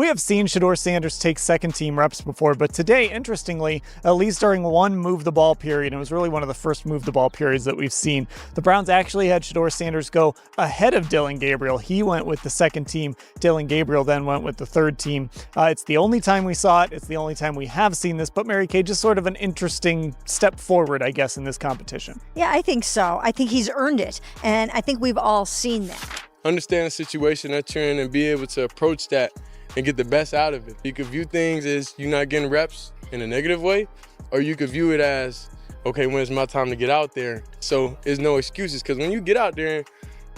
We have seen Shedeur Sanders take second-team reps before, but today, interestingly, at least during one move-the-ball period, it was really one of the first move-the-ball periods that we've seen, the Browns actually had Shedeur Sanders go ahead of Dillon Gabriel. He went with the second team. Dillon Gabriel then went with the third team. It's the only time we saw it. It's the only time we have seen this, but Mary Kay, just sort of an interesting step forward, I guess, in this competition. Yeah, I think so. I think he's earned it, and I think we've all seen that. Understand the situation that you're in and be able to approach that and get the best out of it. You could view things as you're not getting reps in a negative way, or you could view it as, okay, when it's my time to get out there. So there's no excuses, because when you get out there,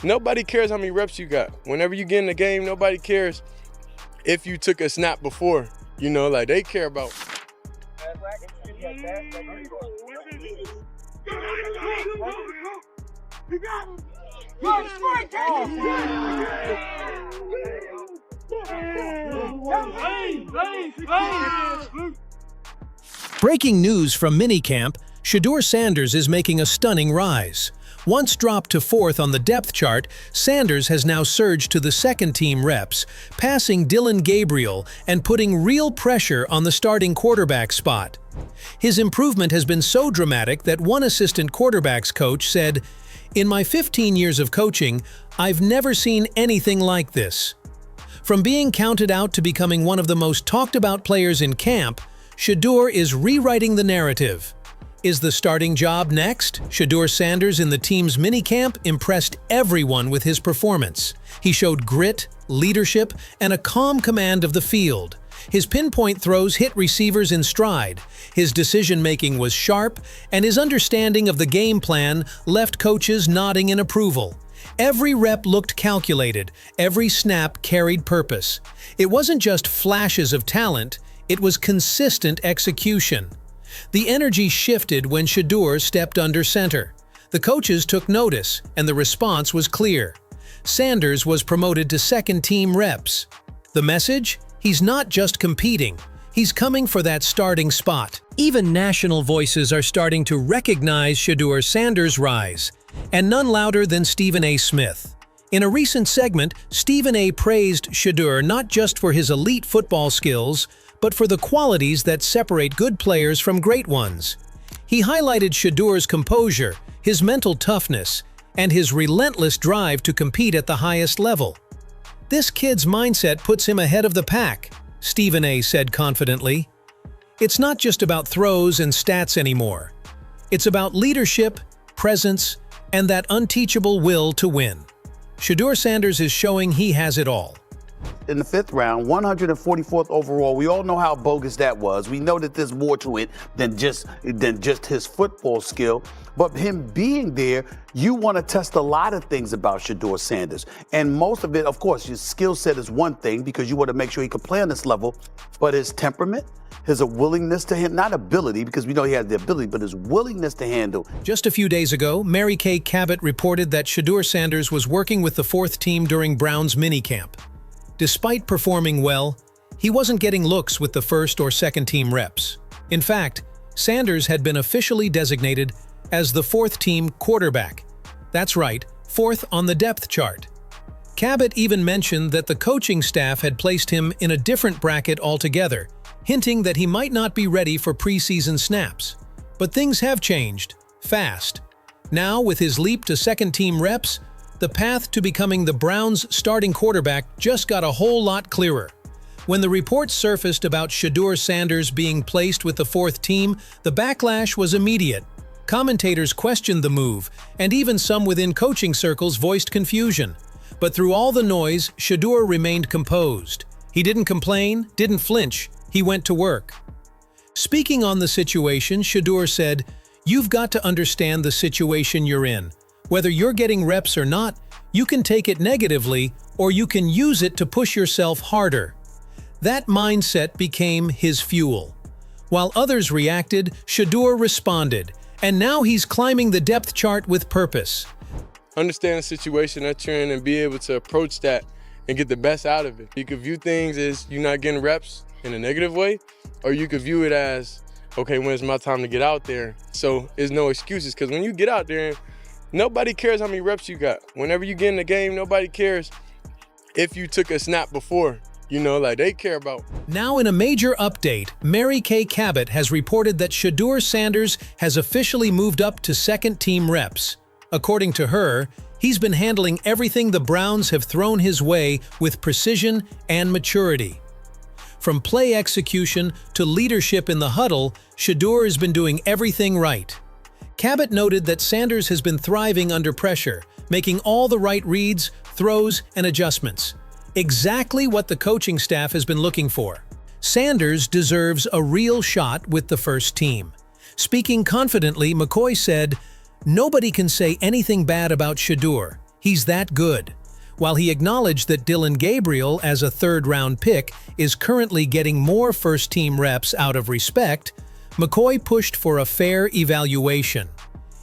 nobody cares how many reps you got. Whenever you get in the game, nobody cares if you took a snap before. You know, like they care about. Breaking news from minicamp, Shedeur Sanders is making a stunning rise. Once dropped to 4th on the depth chart, Sanders has now surged to the second-team reps, passing Dillon Gabriel and putting real pressure on the starting quarterback spot. His improvement has been so dramatic that one assistant quarterbacks coach said, "In my 15 years of coaching, I've never seen anything like this." From being counted out to becoming one of the most talked-about players in camp, Shedeur is rewriting the narrative. Is the starting job next? Shedeur Sanders in the team's minicamp impressed everyone with his performance. He showed grit, leadership, and a calm command of the field. His pinpoint throws hit receivers in stride. His decision-making was sharp, and his understanding of the game plan left coaches nodding in approval. Every rep looked calculated, every snap carried purpose. It wasn't just flashes of talent, it was consistent execution. The energy shifted when Shedeur stepped under center. The coaches took notice, and the response was clear. Sanders was promoted to second-team reps. The message? He's not just competing, he's coming for that starting spot. Even national voices are starting to recognize Shedeur Sanders' rise, and none louder than Stephen A. Smith. In a recent segment, Stephen A. praised Shedeur not just for his elite football skills, but for the qualities that separate good players from great ones. He highlighted Shedeur's composure, his mental toughness, and his relentless drive to compete at the highest level. "This kid's mindset puts him ahead of the pack," Stephen A. said confidently. "It's not just about throws and stats anymore. It's about leadership, presence, and that unteachable will to win." Shedeur Sanders is showing he has it all. In the 5th round, 144th overall. We all know how bogus that was. We know that there's more to it than just his football skill. But him being there, you want to test a lot of things about Shedeur Sanders. And most of it, of course, his skill set is one thing because you want to make sure he can play on this level. But his temperament, his willingness to handle, not ability, because we know he has the ability, but his willingness to handle. Just a few days ago, Mary Kay Cabot reported that Shedeur Sanders was working with the 4th team during Browns minicamp. Despite performing well, he wasn't getting looks with the 1st or 2nd team reps. In fact, Sanders had been officially designated as the 4th team quarterback. That's right, 4th on the depth chart. Cabot even mentioned that the coaching staff had placed him in a different bracket altogether, hinting that he might not be ready for preseason snaps. But things have changed, fast. Now, with his leap to 2nd team reps, the path to becoming the Browns' starting quarterback just got a whole lot clearer. When the reports surfaced about Shedeur Sanders being placed with the 4th team, the backlash was immediate. Commentators questioned the move, and even some within coaching circles voiced confusion. But through all the noise, Shedeur remained composed. He didn't complain, didn't flinch, he went to work. Speaking on the situation, Shedeur said, "You've got to understand the situation you're in. Whether you're getting reps or not, you can take it negatively or you can use it to push yourself harder." That mindset became his fuel. While others reacted, Shedeur responded, and now he's climbing the depth chart with purpose. Understand the situation that you're in and be able to approach that and get the best out of it. You could view things as you're not getting reps in a negative way, or you could view it as, okay, when it's my time to get out there. So there's no excuses, because when you get out there, nobody cares how many reps you got. Whenever you get in the game, nobody cares if you took a snap before. You know, like they care about. Now in a major update, Mary Kay Cabot has reported that Shedeur Sanders has officially moved up to second-team reps. According to her, he's been handling everything the Browns have thrown his way with precision and maturity. From play execution to leadership in the huddle, Shedeur has been doing everything right. Cabot noted that Sanders has been thriving under pressure, making all the right reads, throws, and adjustments. Exactly what the coaching staff has been looking for. Sanders deserves a real shot with the first team. Speaking confidently, McCoy said, "Nobody can say anything bad about Shedeur. He's that good." While he acknowledged that Dillon Gabriel, as a third-round pick, is currently getting more first-team reps out of respect, McCoy pushed for a fair evaluation.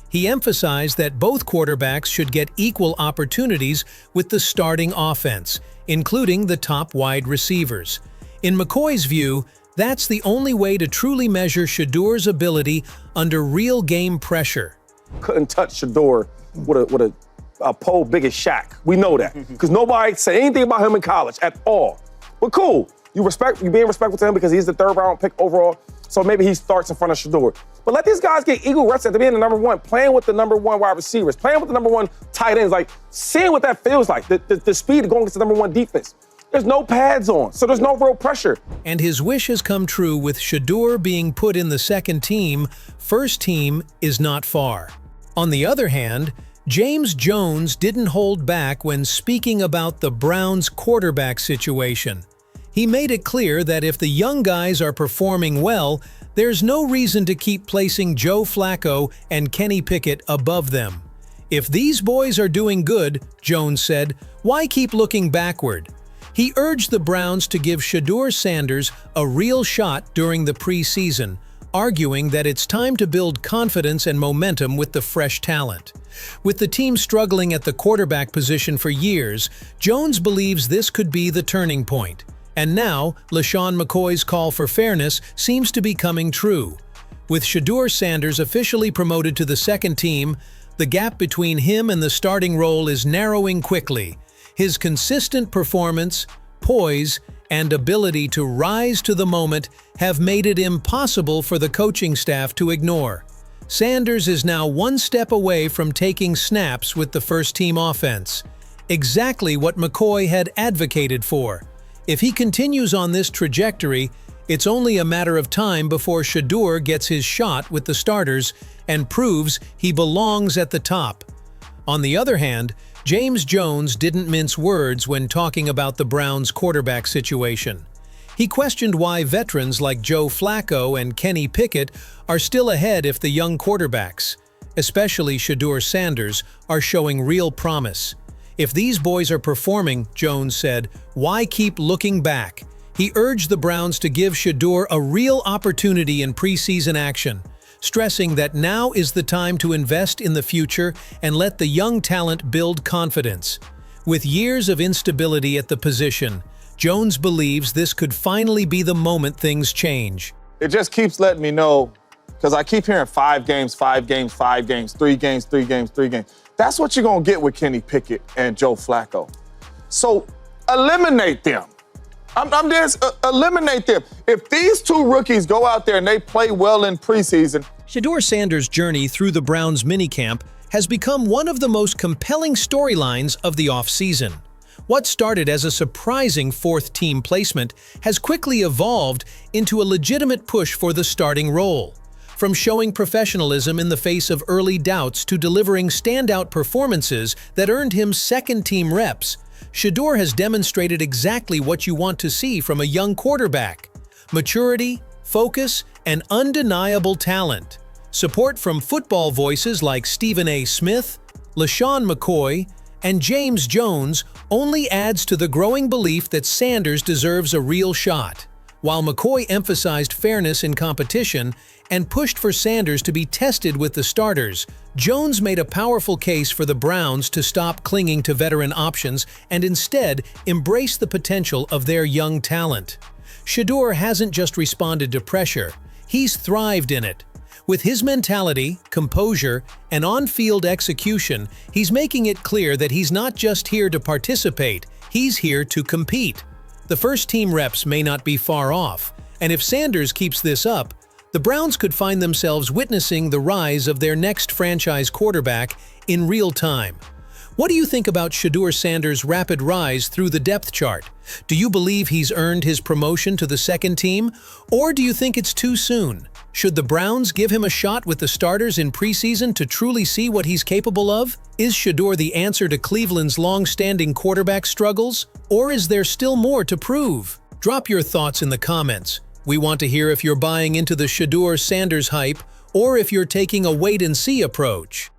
He emphasized that both quarterbacks should get equal opportunities with the starting offense, including the top wide receivers. In McCoy's view, that's the only way to truly measure Shedeur's ability under real game pressure. Couldn't touch Shedeur with a pole big as Shaq. We know that. Because nobody said anything about him in college at all. But cool. You being respectful to him because he's the third-round pick overall, so maybe he starts in front of Shedeur. But let these guys get equal reps at the being the number one, playing with the number one wide receivers, playing with the number one tight ends, like seeing what that feels like, the speed of going against the number one defense. There's no pads on, so there's no real pressure. And his wish has come true with Shedeur being put in the second team. First team is not far. On the other hand, James Jones didn't hold back when speaking about the Browns' quarterback situation. He made it clear that if the young guys are performing well, there's no reason to keep placing Joe Flacco and Kenny Pickett above them. If these boys are doing good, Jones said, why keep looking backward? He urged the Browns to give Shedeur Sanders a real shot during the preseason, arguing that it's time to build confidence and momentum with the fresh talent. With the team struggling at the quarterback position for years, Jones believes this could be the turning point. And now, LeSean McCoy's call for fairness seems to be coming true. With Shedeur Sanders officially promoted to the second team, the gap between him and the starting role is narrowing quickly. His consistent performance, poise, and ability to rise to the moment have made it impossible for the coaching staff to ignore. Sanders is now one step away from taking snaps with the first-team offense, exactly what McCoy had advocated for. If he continues on this trajectory, it's only a matter of time before Shedeur gets his shot with the starters and proves he belongs at the top. On the other hand, James Jones didn't mince words when talking about the Browns' quarterback situation. He questioned why veterans like Joe Flacco and Kenny Pickett are still ahead if the young quarterbacks, especially Shedeur Sanders, are showing real promise. If these boys are performing, Jones said, why keep looking back? He urged the Browns to give Shedeur a real opportunity in preseason action, stressing that now is the time to invest in the future and let the young talent build confidence. With years of instability at the position, Jones believes this could finally be the moment things change. It just keeps letting me know, because I keep hearing 5 games, 5 games, 5 games, 3 games, 3 games, 3 games. That's what you're going to get with Kenny Pickett and Joe Flacco. So eliminate them. I'm just eliminate them. If these two rookies go out there and they play well in preseason. Shedeur Sanders' journey through the Browns minicamp has become one of the most compelling storylines of the offseason. What started as a surprising fourth-team placement has quickly evolved into a legitimate push for the starting role. From showing professionalism in the face of early doubts to delivering standout performances that earned him second-team reps, Shedeur has demonstrated exactly what you want to see from a young quarterback: maturity, focus, and undeniable talent. Support from football voices like Stephen A. Smith, LeSean McCoy, and James Jones only adds to the growing belief that Sanders deserves a real shot. While McCoy emphasized fairness in competition and pushed for Sanders to be tested with the starters, Jones made a powerful case for the Browns to stop clinging to veteran options and instead embrace the potential of their young talent. Shedeur hasn't just responded to pressure, he's thrived in it. With his mentality, composure, and on-field execution, he's making it clear that he's not just here to participate, he's here to compete. The first-team reps may not be far off, and if Sanders keeps this up, the Browns could find themselves witnessing the rise of their next franchise quarterback in real time. What do you think about Shedeur Sanders' rapid rise through the depth chart? Do you believe he's earned his promotion to the second team, or do you think it's too soon? Should the Browns give him a shot with the starters in preseason to truly see what he's capable of? Is Shedeur the answer to Cleveland's long-standing quarterback struggles, or is there still more to prove? Drop your thoughts in the comments. We want to hear if you're buying into the Shedeur Sanders hype or if you're taking a wait-and-see approach.